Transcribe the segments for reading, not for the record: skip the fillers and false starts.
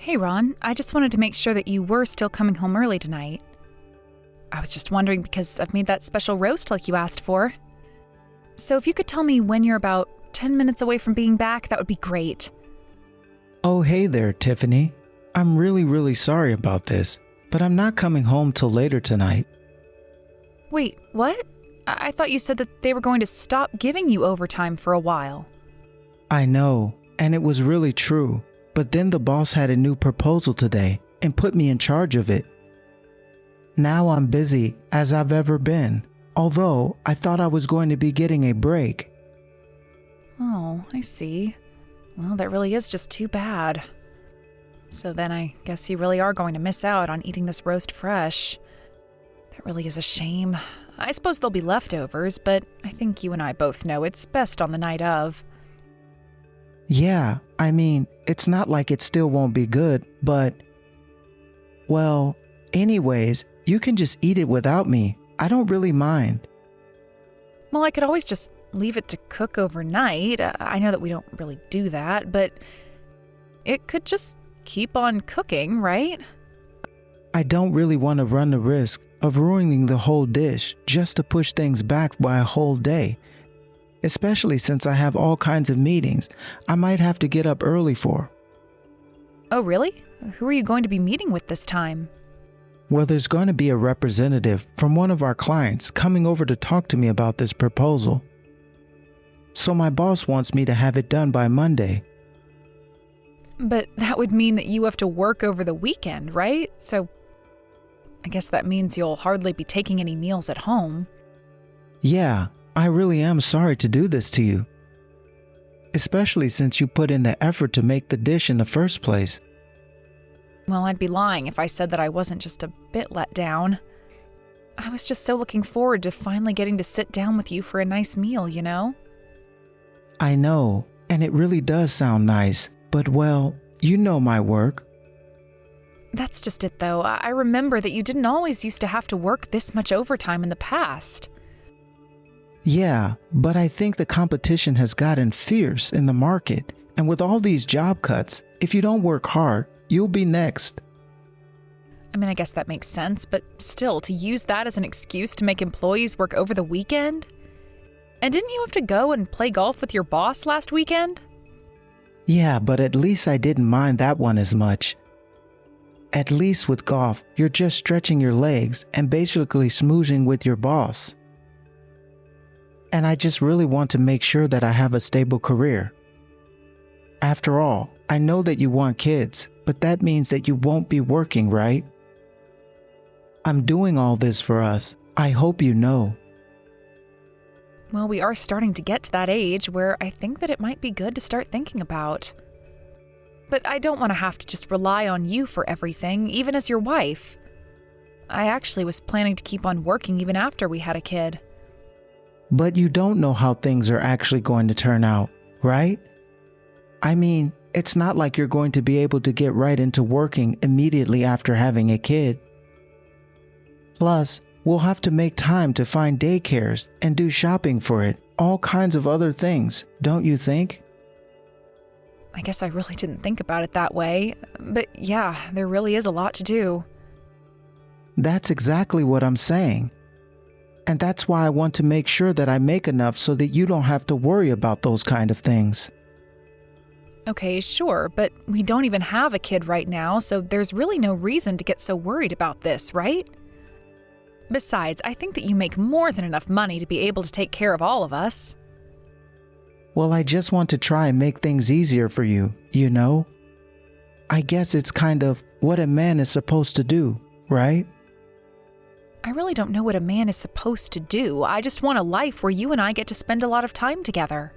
Hey Ron, I just wanted to make sure that you were still coming home early tonight. I was just wondering because I've made that special roast like you asked for. So if you could tell me when you're about 10 minutes away from being back, that would be great. Oh, hey there, Tiffany. I'm really sorry about this, but I'm not coming home till later tonight. Wait, what? I thought you said that they were going to stop giving you overtime for a while. I know, and it was really true, but then the boss had a new proposal today and put me in charge of it. Now I'm busy as I've ever been, although I thought I was going to be getting a break. Oh, I see. Well, that really is just too bad. So then I guess you really are going to miss out on eating this roast fresh. That really is a shame. I suppose there'll be leftovers, but I think you and I both know it's best on the night of. Yeah, I mean, it's not like it still won't be good, but... Well, anyways, you can just eat it without me. I don't really mind. Well, I could always just leave it to cook overnight. I know that we don't really do that, but it could just keep on cooking, right? I don't really want to run the risk of ruining the whole dish just to push things back by a whole day. Especially since I have all kinds of meetings I might have to get up early for. Oh, really? Who are you going to be meeting with this time? Well, there's going to be a representative from one of our clients coming over to talk to me about this proposal. So my boss wants me to have it done by Monday. But that would mean that you have to work over the weekend, right? So I guess that means you'll hardly be taking any meals at home. Yeah, I really am sorry to do this to you. Especially since you put in the effort to make the dish in the first place. Well, I'd be lying if I said that I wasn't just a bit let down. I was just so looking forward to finally getting to sit down with you for a nice meal, you know? I know, and it really does sound nice, but well, you know my work. That's just it, though. I remember that you didn't always used to have to work this much overtime in the past. Yeah, but I think the competition has gotten fierce in the market, and with all these job cuts, if you don't work hard, you'll be next. I mean, I guess that makes sense, but still, to use that as an excuse to make employees work over the weekend? And didn't you have to go and play golf with your boss last weekend? Yeah, but at least I didn't mind that one as much. At least with golf, you're just stretching your legs and basically smoozing with your boss. And I just really want to make sure that I have a stable career. After all, I know that you want kids, but that means that you won't be working, right? I'm doing all this for us. I hope you know. Well, we are starting to get to that age where I think that it might be good to start thinking about. But I don't want to have to just rely on you for everything, even as your wife. I actually was planning to keep on working even after we had a kid. But you don't know how things are actually going to turn out, right? I mean, it's not like you're going to be able to get right into working immediately after having a kid. Plus, we'll have to make time to find daycares and do shopping for it, all kinds of other things, don't you think? I guess I really didn't think about it that way, but yeah, there really is a lot to do. That's exactly what I'm saying. And that's why I want to make sure that I make enough so that you don't have to worry about those kind of things. Okay, sure, but we don't even have a kid right now, so there's really no reason to get so worried about this, right? Besides, I think that you make more than enough money to be able to take care of all of us. Well, I just want to try and make things easier for you, you know? I guess it's kind of what a man is supposed to do, right? I really don't know what a man is supposed to do. I just want a life where you and I get to spend a lot of time together.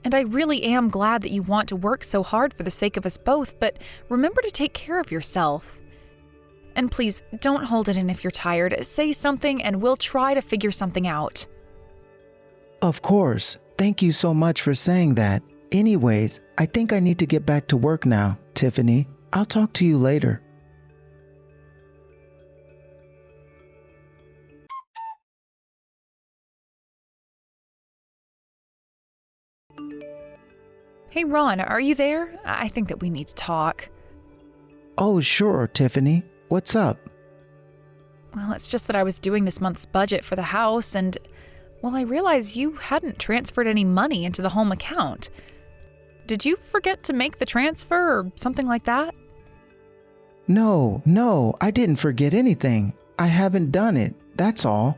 And I really am glad that you want to work so hard for the sake of us both, but remember to take care of yourself. And please, don't hold it in if you're tired. Say something and we'll try to figure something out. Of course. Thank you so much for saying that. Anyways, I think I need to get back to work now, Tiffany. I'll talk to you later. Hey Ron, are you there? I think that we need to talk. Oh, sure, Tiffany. What's up? Well, it's just that I was doing this month's budget for the house and, well, I realized you hadn't transferred any money into the home account. Did you forget to make the transfer or something like that? No, I didn't forget anything. I haven't done it, that's all.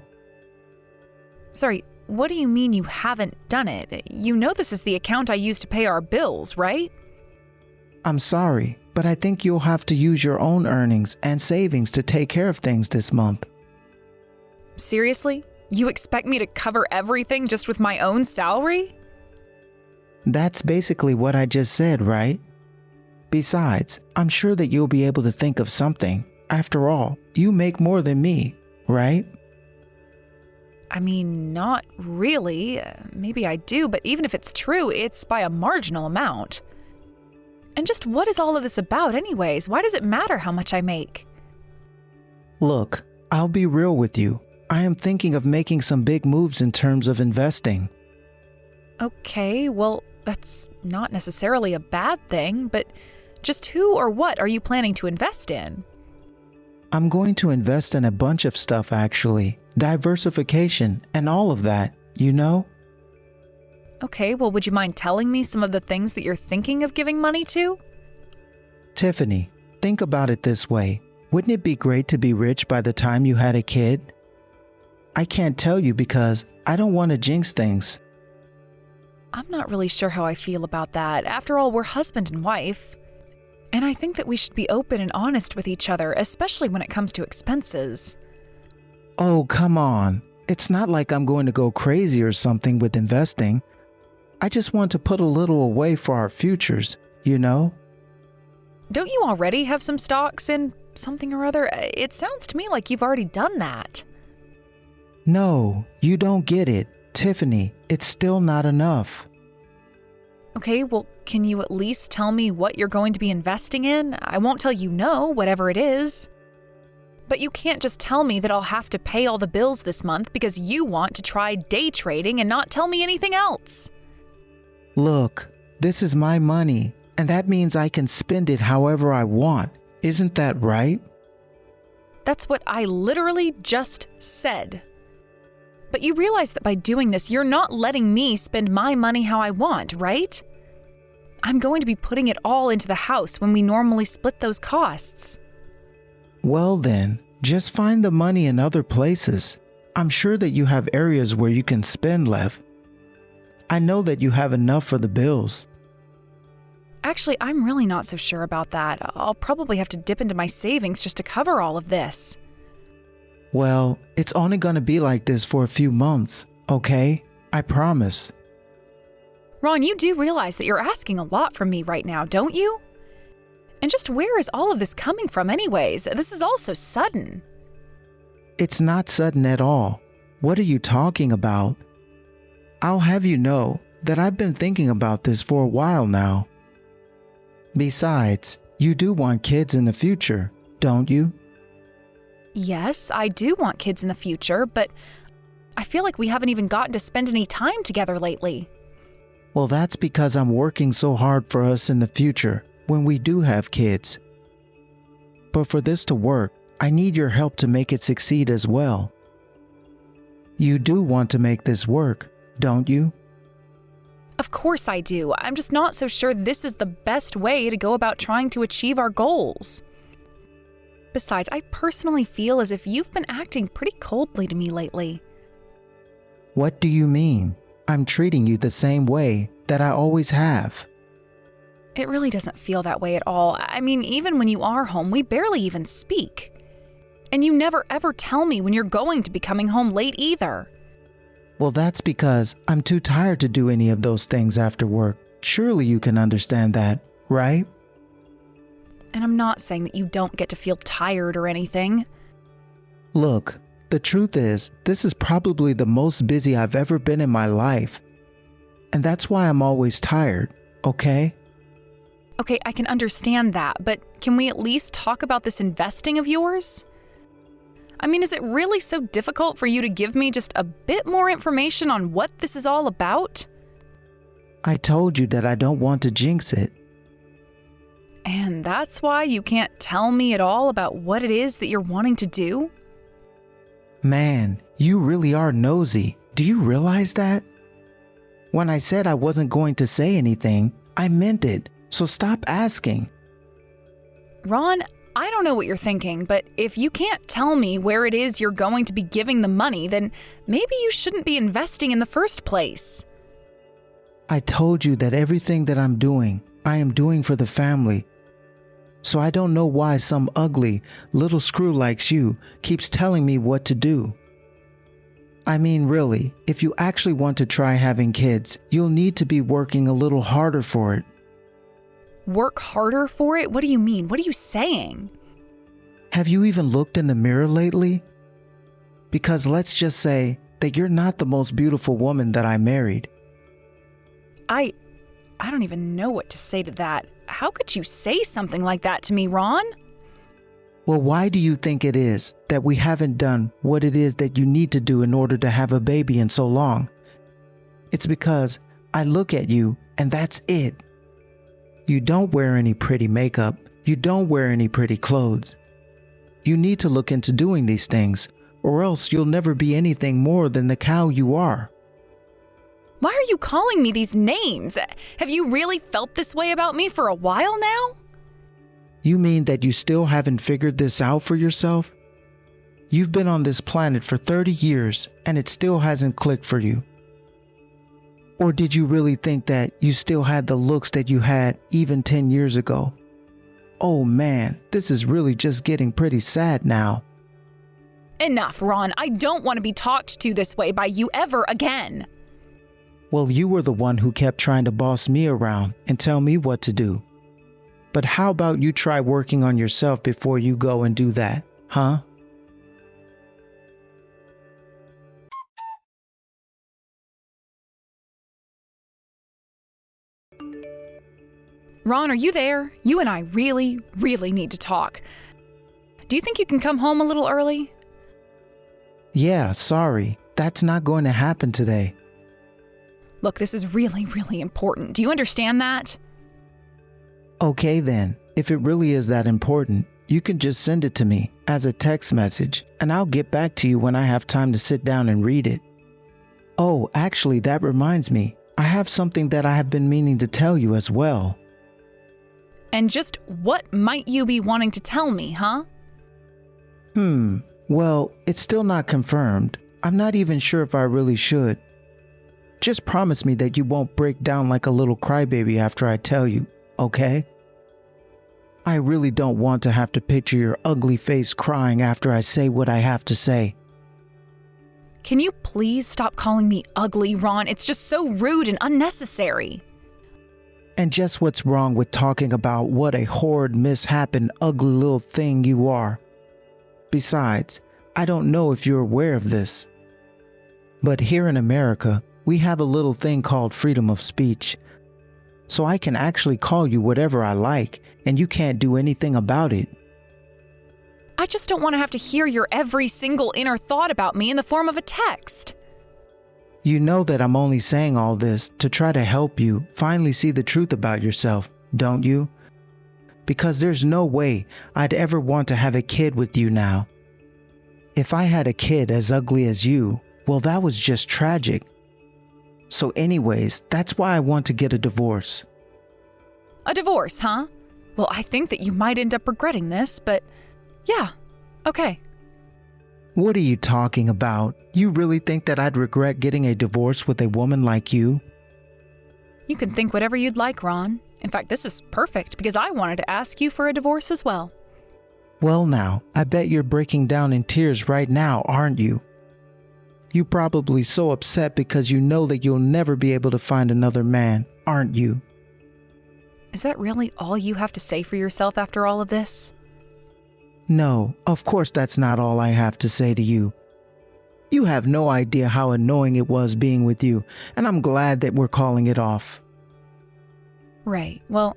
Sorry, what do you mean you haven't done it? You know this is the account I use to pay our bills, right? I'm sorry, but I think you'll have to use your own earnings and savings to take care of things this month. Seriously? You expect me to cover everything just with my own salary? That's basically what I just said, right? Besides, I'm sure that you'll be able to think of something. After all, you make more than me, right? I mean, not really. Maybe I do, but even if it's true, it's by a marginal amount. And just what is all of this about anyways? Why does it matter how much I make? Look, I'll be real with you. I am thinking of making some big moves in terms of investing. Okay, well, that's not necessarily a bad thing, but just who or what are you planning to invest in? I'm going to invest in a bunch of stuff actually. Diversification and all of that, you know? Okay, well, would you mind telling me some of the things that you're thinking of giving money to? Tiffany, think about it this way. Wouldn't it be great to be rich by the time you had a kid? I can't tell you because I don't want to jinx things. I'm not really sure how I feel about that. After all, we're husband and wife. And I think that we should be open and honest with each other, especially when it comes to expenses. Oh, come on. It's not like I'm going to go crazy or something with investing. I just want to put a little away for our futures, you know? Don't you already have some stocks in something or other? It sounds to me like you've already done that. No, you don't get it. Tiffany, it's still not enough. Okay, well, can you at least tell me what you're going to be investing in? I won't tell you no, whatever it is. But you can't just tell me that I'll have to pay all the bills this month because you want to try day trading and not tell me anything else. Look, this is my money, and that means I can spend it however I want. Isn't that right? That's what I literally just said. But you realize that by doing this, you're not letting me spend my money how I want, right? I'm going to be putting it all into the house when we normally split those costs. Well then, just find the money in other places. I'm sure that you have areas where you can spend, Lev. I know that you have enough for the bills. Actually, I'm really not so sure about that. I'll probably have to dip into my savings just to cover all of this. Well, it's only going to be like this for a few months, okay? I promise. Ron, you do realize that you're asking a lot from me right now, don't you? And just where is all of this coming from anyways? This is all so sudden. It's not sudden at all. What are you talking about? I'll have you know that I've been thinking about this for a while now. Besides, you do want kids in the future, don't you? Yes, I do want kids in the future, but I feel like we haven't even gotten to spend any time together lately. Well, that's because I'm working so hard for us in the future when we do have kids. But for this to work, I need your help to make it succeed as well. You do want to make this work, don't you? Of course I do. I'm just not so sure this is the best way to go about trying to achieve our goals. Besides, I personally feel as if you've been acting pretty coldly to me lately. What do you mean? I'm treating you the same way that I always have. It really doesn't feel that way at all. I mean, even when you are home, we barely even speak. And you never ever tell me when you're going to be coming home late either. Well, that's because I'm too tired to do any of those things after work. Surely you can understand that, right? And I'm not saying that you don't get to feel tired or anything. Look, the truth is, this is probably the most busy I've ever been in my life. And that's why I'm always tired, okay? Okay, I can understand that, but can we at least talk about this investing of yours? I mean, is it really so difficult for you to give me just a bit more information on what this is all about? I told you that I don't want to jinx it. And that's why you can't tell me at all about what it is that you're wanting to do? Man, you really are nosy. Do you realize that? When I said I wasn't going to say anything, I meant it. So stop asking. Ron, I don't know what you're thinking, but if you can't tell me where it is you're going to be giving the money, then maybe you shouldn't be investing in the first place. I told you that everything that I'm doing, I am doing for the family. So I don't know why some ugly little screw like you keeps telling me what to do. I mean, really, if you actually want to try having kids, you'll need to be working a little harder for it. Work harder for it? What do you mean? What are you saying? Have you even looked in the mirror lately? Because let's just say that you're not the most beautiful woman that I married. I don't even know what to say to that. How could you say something like that to me, Ron? Well, why do you think it is that we haven't done what it is that you need to do in order to have a baby in so long? It's because I look at you and that's it. You don't wear any pretty makeup. You don't wear any pretty clothes. You need to look into doing these things, or else you'll never be anything more than the cow you are. Why are you calling me these names? Have you really felt this way about me for a while now? You mean that you still haven't figured this out for yourself? You've been on this planet for 30 years and it still hasn't clicked for you. Or did you really think that you still had the looks that you had even 10 years ago? Oh man, this is really just getting pretty sad now. Enough, Ron. I don't want to be talked to this way by you ever again. Well, you were the one who kept trying to boss me around and tell me what to do. But how about you try working on yourself before you go and do that, huh? Ron, are you there? You and I really, really need to talk. Do you think you can come home a little early? Yeah, sorry. That's not going to happen today. Look, this is really, really important. Do you understand that? Okay then, if it really is that important, you can just send it to me as a text message and I'll get back to you when I have time to sit down and read it. Oh, actually, that reminds me. I have something that I have been meaning to tell you as well. And just what might you be wanting to tell me, huh? Well, it's still not confirmed. I'm not even sure if I really should. Just promise me that you won't break down like a little crybaby after I tell you, okay? I really don't want to have to picture your ugly face crying after I say what I have to say. Can you please stop calling me ugly, Ron? It's just so rude and unnecessary. And just what's wrong with talking about what a horrid, misshapen, ugly little thing you are? Besides, I don't know if you're aware of this, but here in America, we have a little thing called freedom of speech. So I can actually call you whatever I like, and you can't do anything about it. I just don't want to have to hear your every single inner thought about me in the form of a text. You know that I'm only saying all this to try to help you finally see the truth about yourself, don't you? Because there's no way I'd ever want to have a kid with you now. If I had a kid as ugly as you, well, that was just tragic. So anyways, that's why I want to get a divorce. A divorce, huh? Well, I think that you might end up regretting this, but yeah, okay. What are you talking about? You really think that I'd regret getting a divorce with a woman like you? You can think whatever you'd like, Ron. In fact, this is perfect because I wanted to ask you for a divorce as well. Well now, I bet you're breaking down in tears right now, aren't you? You're probably so upset because you know that you'll never be able to find another man, aren't you? Is that really all you have to say for yourself after all of this? No, of course that's not all I have to say to you. You have no idea how annoying it was being with you, and I'm glad that we're calling it off. Right, well,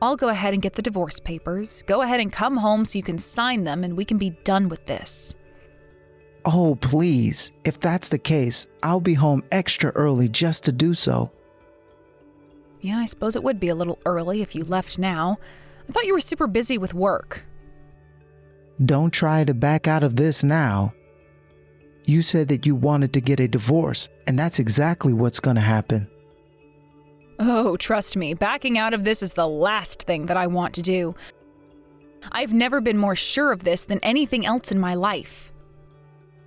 I'll go ahead and get the divorce papers. Go ahead and come home so you can sign them and we can be done with this. Oh, please. If that's the case, I'll be home extra early just to do so. Yeah, I suppose it would be a little early if you left now. I thought you were super busy with work. Don't try to back out of this now. You said that you wanted to get a divorce, and that's exactly what's going to happen. Oh, trust me, backing out of this is the last thing that I want to do. I've never been more sure of this than anything else in my life.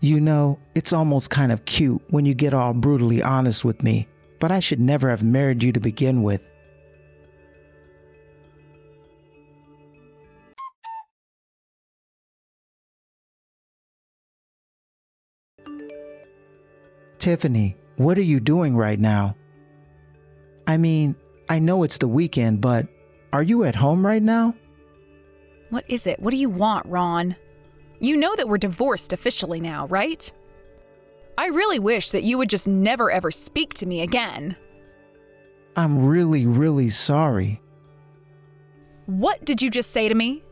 You know, it's almost kind of cute when you get all brutally honest with me, but I should never have married you to begin with. Tiffany, what are you doing right now? I mean, I know it's the weekend, but are you at home right now? What is it? What do you want, Ron? You know that we're divorced officially now, right? I really wish that you would just never ever speak to me again. I'm really, really sorry. What did you just say to me?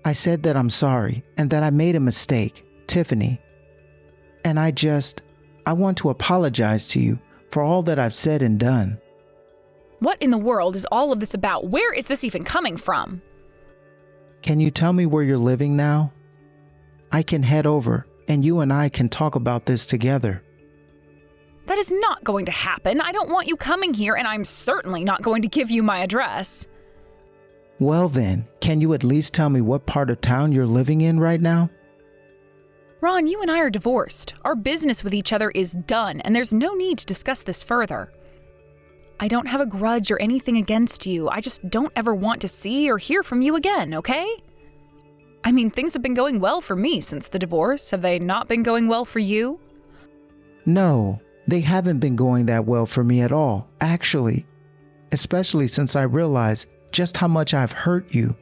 I said that I'm sorry and that I made a mistake, Tiffany. And I want to apologize to you for all that I've said and done. What in the world is all of this about? Where is this even coming from? Can you tell me where you're living now? I can head over and you and I can talk about this together. That is not going to happen. I don't want you coming here, and I'm certainly not going to give you my address. Well then, can you at least tell me what part of town you're living in right now? Ron, you and I are divorced. Our business with each other is done, and there's no need to discuss this further. I don't have a grudge or anything against you. I just don't ever want to see or hear from you again, okay? I mean, things have been going well for me since the divorce. Have they not been going well for you? No, they haven't been going that well for me at all, actually. Especially since I realized just how much I've hurt you.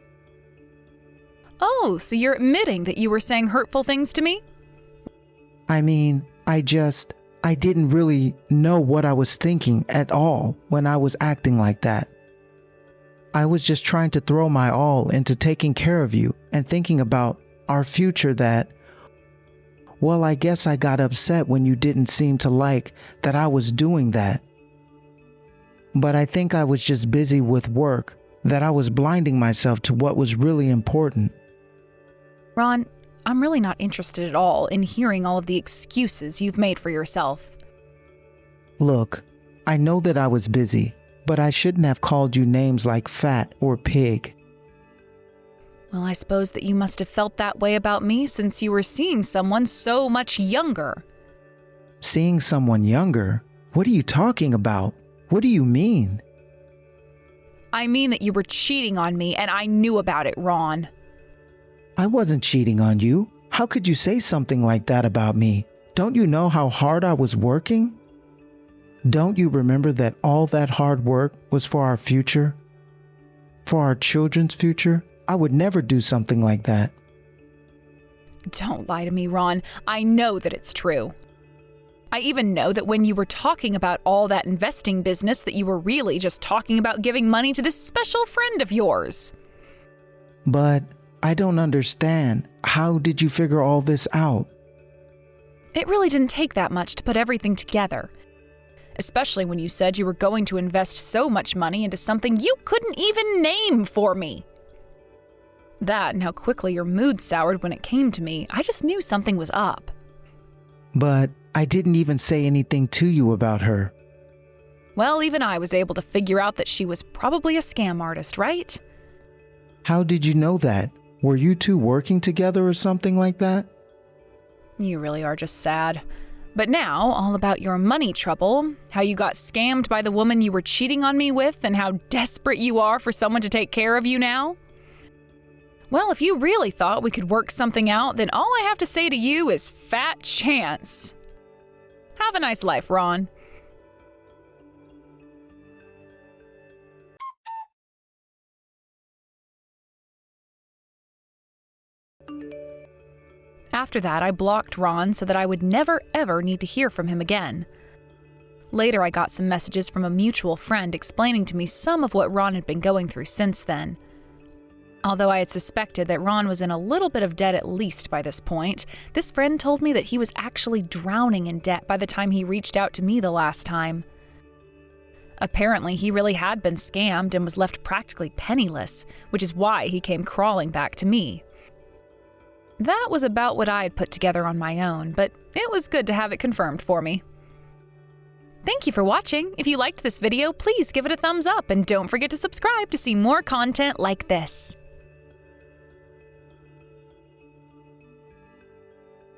Oh, so you're admitting that you were saying hurtful things to me? I mean, I didn't really know what I was thinking at all when I was acting like that. I was just trying to throw my all into taking care of you and thinking about our future well, I guess I got upset when you didn't seem to like that I was doing that. But I think I was just busy with work, that I was blinding myself to what was really important. Ron, I'm really not interested at all in hearing all of the excuses you've made for yourself. Look, I know that I was busy, but I shouldn't have called you names like fat or pig. Well, I suppose that you must have felt that way about me since you were seeing someone so much younger. Seeing someone younger? What are you talking about? What do you mean? I mean that you were cheating on me, and I knew about it, Ron. I wasn't cheating on you. How could you say something like that about me? Don't you know how hard I was working? Don't you remember that all that hard work was for our future? For our children's future? I would never do something like that. Don't lie to me, Ron. I know that it's true. I even know that when you were talking about all that investing business, that you were really just talking about giving money to this special friend of yours. But I don't understand. How did you figure all this out? It really didn't take that much to put everything together. Especially when you said you were going to invest so much money into something you couldn't even name for me. That and how quickly your mood soured when it came to me, I just knew something was up. But I didn't even say anything to you about her. Well, even I was able to figure out that she was probably a scam artist, right? How did you know that? Were you two working together or something like that? You really are just sad. But now, all about your money trouble, how you got scammed by the woman you were cheating on me with, and how desperate you are for someone to take care of you now. Well, if you really thought we could work something out, then all I have to say to you is fat chance. Have a nice life, Ron. After that, I blocked Ron so that I would never ever need to hear from him again. Later, I got some messages from a mutual friend explaining to me some of what Ron had been going through since then. Although I had suspected that Ron was in a little bit of debt at least by this point, this friend told me that he was actually drowning in debt by the time he reached out to me the last time. Apparently, he really had been scammed and was left practically penniless, which is why he came crawling back to me. That was about what I had put together on my own, but it was good to have it confirmed for me. Thank you for watching. If you liked this video, please give it a thumbs up and don't forget to subscribe to see more content like this.